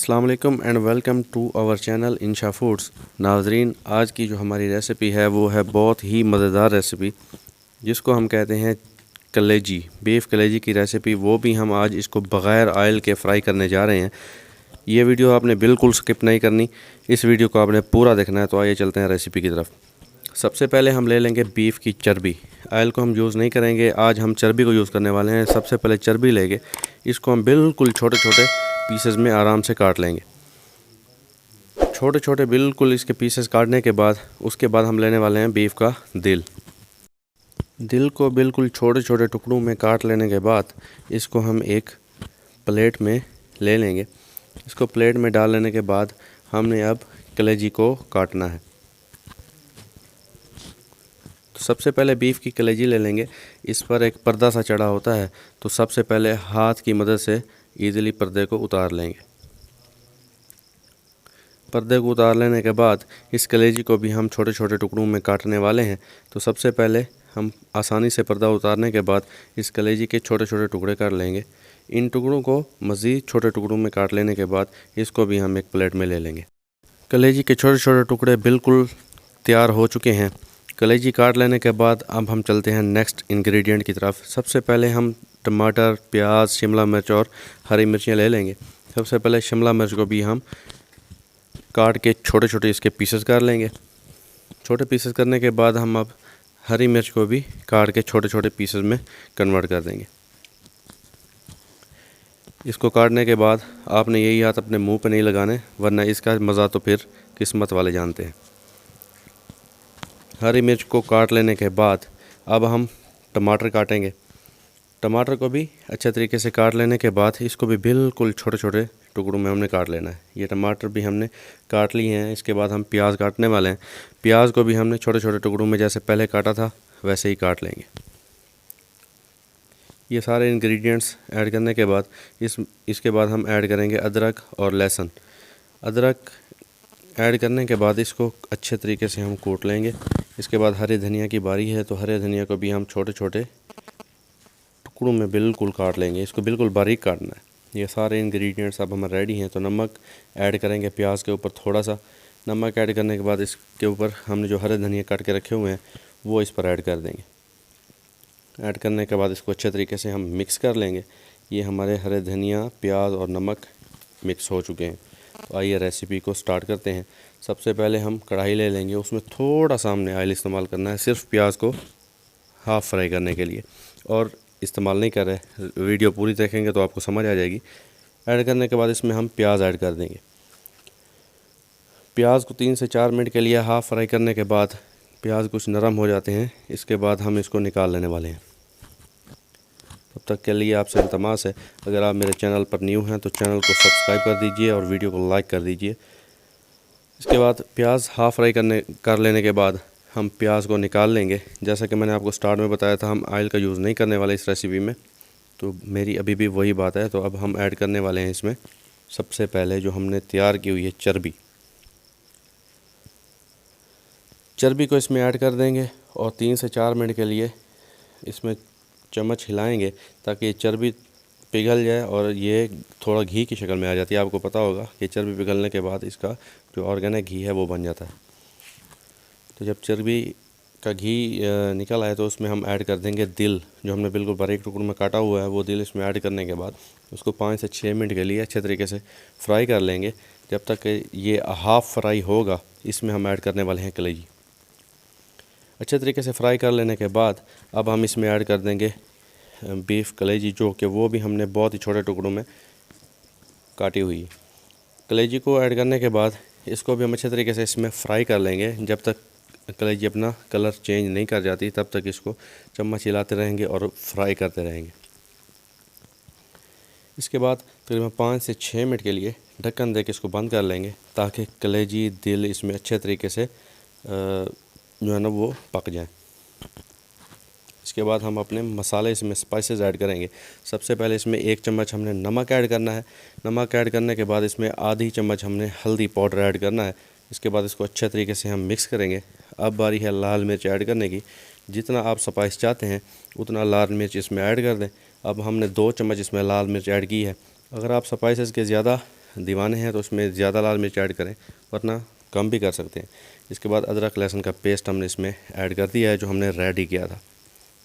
अस्सलाम वालेकुम and welcome to our channel Insha foods. नाजरीन, आज की जो हमारी रेसिपी है वो है बहुत ही मज़ेदार रेसिपी जिसको हम कहते हैं कलेजी, बीफ कलेजी की रेसिपी। वो भी हम आज इसको बग़ैर ऑयल के फ्राई करने जा रहे हैं। ये वीडियो आपने बिल्कुल स्किप नहीं करनी, इस वीडियो को आपने पूरा देखना है। तो आइए चलते हैं रेसिपी की तरफ। सबसे पहले हम ले लेंगे बीफ की चर्बी। ऑयल को हम यूज़ नहीं करेंगे, आज हम चर्बी को यूज़ करने वाले हैं। सबसे पहले चर्बी लेंगे, इसको हम बिल्कुल छोटे छोटे पीसेस में आराम से काट लेंगे। छोटे छोटे बिल्कुल इसके पीसेस काटने के बाद उसके बाद हम लेने वाले हैं बीफ का दिल। दिल को बिल्कुल छोटे छोटे टुकड़ों में काट लेने के बाद इसको हम एक प्लेट में ले लेंगे। इसको प्लेट में डाल लेने के बाद हमने अब कलेजी को काटना है। तो सबसे पहले बीफ की कलेजी ले लेंगे। इस पर एक पर्दा सा चढ़ा होता है, तो सबसे पहले हाथ की मदद से ईज़िली पर्दे को उतार लेंगे। पर्दे को उतार लेने के बाद इस कलेजी को भी हम छोटे छोटे टुकड़ों में काटने वाले हैं। तो सबसे पहले हम आसानी से पर्दा उतारने के बाद इस कलेजी के छोटे छोटे टुकड़े कर लेंगे। इन टुकड़ों को मज़ीद छोटे टुकड़ों में काट लेने के बाद इसको भी हम एक प्लेट में ले लेंगे। कलेजी के छोटे छोटे टुकड़े बिल्कुल तैयार हो चुके हैं। कलेजी काट लेने के बाद अब हम चलते हैं नेक्स्ट इंग्रेडिएंट की तरफ। सबसे पहले हम टमाटर, प्याज, शिमला मिर्च और हरी मिर्चियाँ ले लेंगे। सबसे पहले शिमला मिर्च को भी हम काट के छोटे छोटे इसके पीसेस कर लेंगे। छोटे पीसेस करने के बाद हम अब हरी मिर्च को भी काट के छोटे छोटे पीसेस में कन्वर्ट कर देंगे। इसको काटने के बाद आपने यही हाथ अपने मुंह पे नहीं लगाने, वरना इसका मज़ा तो फिर किस्मत वाले जानते हैं। हरी मिर्च को काट लेने के बाद अब हम टमाटर काटेंगे। टमाटर को भी अच्छे तरीके से काट लेने के बाद इसको भी बिल्कुल छोटे छोटे टुकड़ों में हमने काट लेना है। ये टमाटर भी हमने काट लिए हैं। इसके बाद हम प्याज काटने वाले हैं। प्याज को भी हमने छोटे छोटे टुकड़ों में जैसे पहले काटा था वैसे ही काट लेंगे। ये सारे इंग्रेडिएंट्स ऐड करने के बाद इसके बाद हम ऐड करेंगे अदरक और लहसुन। अदरक ऐड करने के बाद इसको अच्छे तरीके से हम कूट लेंगे। इसके बाद हरे धनिया की बारी है, तो हरे धनिया को भी हम छोटे छोटे टुकड़ों में बिल्कुल काट लेंगे। इसको बिल्कुल बारीक काटना है। ये सारे इंग्रेडिएंट्स अब हमारे रेडी हैं। तो नमक ऐड करेंगे प्याज के ऊपर थोड़ा सा। नमक ऐड करने के बाद इसके ऊपर हमने जो हरे धनिया काट के रखे हुए हैं वो इस पर ऐड कर देंगे। ऐड करने के बाद इसको अच्छे तरीके से हम मिक्स कर लेंगे। ये हमारे हरे धनिया, प्याज और नमक मिक्स हो चुके हैं। तो आइए रेसिपी को स्टार्ट करते हैं। सबसे पहले हम कढ़ाई ले लेंगे, उसमें थोड़ा सा हमने ऑयल इस्तेमाल करना है, सिर्फ प्याज को हाफ़ फ्राई करने के लिए, और इस्तेमाल नहीं कर रहे। वीडियो पूरी देखेंगे तो आपको समझ आ जाएगी। ऐड करने के बाद इसमें हम प्याज ऐड कर देंगे। प्याज को 3 से 4 मिनट के लिए हाफ़ फ्राई करने के बाद प्याज कुछ नरम हो जाते हैं। इसके बाद हम इसको निकाल लेने वाले हैं। तब तक के लिए आपसे इल्तमास है, अगर आप मेरे चैनल पर न्यू हैं तो चैनल को सब्सक्राइब कर दीजिए और वीडियो को लाइक कर दीजिए। इसके बाद प्याज हाफ़ फ्राई कर लेने के बाद हम प्याज को निकाल लेंगे। जैसा कि मैंने आपको स्टार्ट में बताया था, हम ऑयल का यूज़ नहीं करने वाले इस रेसिपी में, तो मेरी अभी भी वही बात है। तो अब हम ऐड करने वाले हैं इसमें सबसे पहले जो हमने तैयार की हुई है चर्बी। चर्बी को इसमें ऐड कर देंगे और 3 से 4 मिनट के लिए इसमें चम्मच हिलाएंगे ताकि ये चर्बी पिघल जाए और ये थोड़ा घी की शक्ल में आ जाती है। आपको पता होगा कि चर्बी पिघलने के बाद इसका जो ऑर्गेनिक घी है वो बन जाता है। तो जब चर्बी का घी निकल आए तो उसमें हम ऐड कर देंगे दिल, जो हमने बिल्कुल बारीक टुकड़ों में काटा हुआ है। वो दिल इसमें ऐड करने के बाद उसको 5 से 6 मिनट के लिए अच्छे तरीके से फ्राई कर लेंगे। जब तक ये हाफ़ फ्राई होगा, इसमें हम ऐड करने वाले हैं कलेजी। अच्छे तरीके से फ्राई कर लेने के बाद अब हम इसमें ऐड कर देंगे बीफ कलेजी, जो कि वो भी हमने बहुत ही छोटे टुकड़ों में काटी हुई। कलेजी को ऐड करने के बाद इसको भी हम अच्छे तरीके से इसमें फ्राई कर लेंगे। जब तक कलेजी अपना कलर चेंज नहीं कर जाती तब तक इसको चम्मच हिलाते रहेंगे और फ्राई करते रहेंगे। इसके बाद तकरीबन 5 से 6 मिनट के लिए ढक्कन दे के इसको बंद कर लेंगे ताकि कलेजी, दिल इसमें अच्छे तरीके से जो है ना वो पक जाए। इसके बाद हम अपने मसाले इसमें स्पाइसेस ऐड करेंगे। सबसे पहले इसमें 1 चम्मच हमने नमक ऐड करना है। नमक ऐड करने के बाद इसमें आधी चम्मच हमने हल्दी पाउडर ऐड करना है। इसके बाद इसको अच्छे तरीके से हम मिक्स करेंगे। अब बारी है लाल मिर्च ऐड करने की। जितना आप स्पाइस चाहते हैं उतना लाल मिर्च इसमें ऐड कर दें। अब हमने 2 चम्मच इसमें लाल मिर्च ऐड की है। अगर आप स्पाइसेस के ज़्यादा दीवाने हैं तो उसमें ज़्यादा लाल मिर्च ऐड करें, वरना कम भी कर सकते हैं। इसके बाद अदरक लहसुन का पेस्ट हमने इसमें ऐड कर दिया है जो हमने रेडी किया था।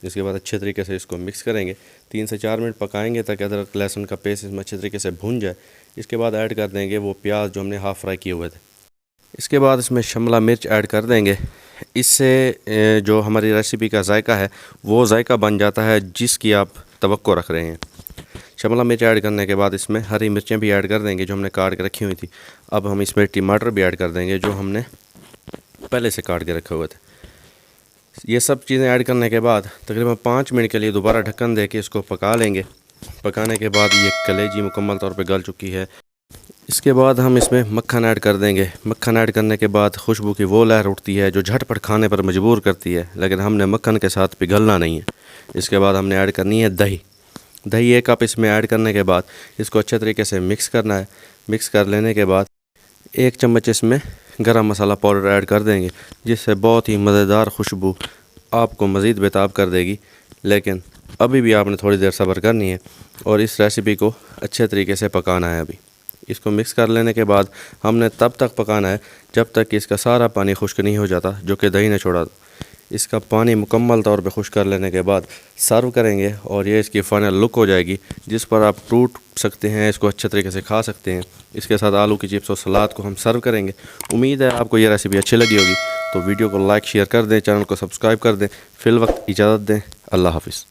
इसके बाद अच्छे तरीके से इसको मिक्स करेंगे, 3 से 4 मिनट पकाएंगे ताकि अदरक लहसुन का पेस्ट इसमें अच्छे तरीके से भुन जाए। इसके बाद ऐड कर देंगे वो प्याज जो हमने हाफ़ फ्राई किए हुए थे। इसके बाद इसमें शिमला मिर्च ऐड कर देंगे। इससे जो हमारी रेसिपी का जायका है वो जायका बन जाता है जिसकी आप तवक्को रख रहे हैं। शिमला मिर्च ऐड करने के बाद इसमें हरी मिर्चें भी ऐड कर देंगे जो हमने काट के रखी हुई थी। अब हम इसमें टमाटर भी ऐड कर देंगे जो हमने पहले से काट के रखे हुए थे। ये सब चीज़ें ऐड करने के बाद तकरीबन 5 मिनट के लिए दोबारा ढक्कन दे के इसको पका लेंगे। पकाने के बाद ये कलेजी मुकम्मल तौर पे गल चुकी है। इसके बाद हम इसमें मक्खन ऐड कर देंगे। मक्खन ऐड करने के बाद खुशबू की वो लहर उठती है जो झटपट खाने पर मजबूर करती है, लेकिन हमने मक्खन के साथ पिघलना नहीं है। इसके बाद हमने ऐड करनी है दही। दही 1 कप इसमें ऐड करने के बाद इसको अच्छे तरीके से मिक्स करना है। मिक्स कर लेने के बाद 1 चम्मच इसमें गरम मसाला पाउडर ऐड कर देंगे जिससे बहुत ही मज़ेदार खुशबू आपको मज़ीद बेताब कर देगी। लेकिन अभी भी आपने थोड़ी देर सब्र करनी है और इस रेसिपी को अच्छे तरीके से पकाना है। अभी इसको मिक्स कर लेने के बाद हमने तब तक पकाना है जब तक कि इसका सारा पानी खुश्क नहीं हो जाता जो कि दही ने छोड़ा। इसका पानी मुकम्मल तौर पे खुश्क कर लेने के बाद सर्व करेंगे और ये इसकी फ़ाइनल लुक हो जाएगी जिस पर आप टूट सकते हैं, इसको अच्छे तरीके से खा सकते हैं। इसके साथ आलू की चिप्स और सलाद को हम सर्व करेंगे। उम्मीद है आपको ये रेसिपी अच्छी लगी होगी, तो वीडियो को लाइक शेयर कर दें, चैनल को सब्सक्राइब कर दें। फिल वक्त इजाज़त दें। अल्लाह हाफ़िज़।